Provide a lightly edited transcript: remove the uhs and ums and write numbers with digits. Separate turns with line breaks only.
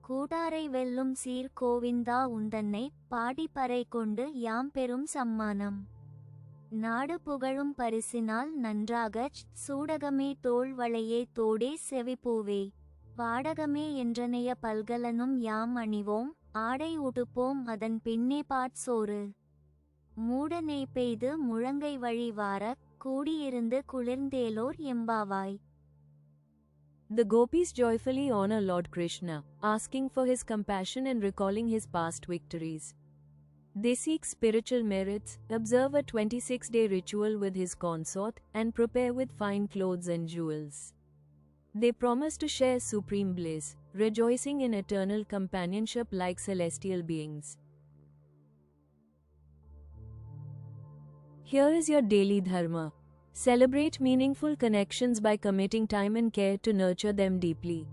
கூடாரை வெல்லும் சீர் கோவிந்தா உந்தன்னை பாடிப்பறை கொண்டு யாம் பெரும் சம்மானம். நாடு புகழும் பரிசினால் நன்றாகச் சூடகமே தோள் வளையே தோடே செவிப்பூவே வாடகமே என்றனைய பல்கலனும் யாம் அணிவோம் ஆடை உடுப்போம் அதன் பின்னே பாட்சோறு மூடனை பெய்து முழங்கை வழி வாரக் கூடியிருந்து குளிர்ந்தேலோர் எம்பாவாய்.
The gopis joyfully honor Lord Krishna, asking for his compassion and recalling his past victories. They seek spiritual merits, observe a 26-day ritual with his consort, and prepare with fine clothes and jewels. They promise to share supreme bliss, rejoicing in eternal companionship like celestial beings. Here is your daily dharma. Celebrate meaningful connections by committing time and care to nurture them deeply.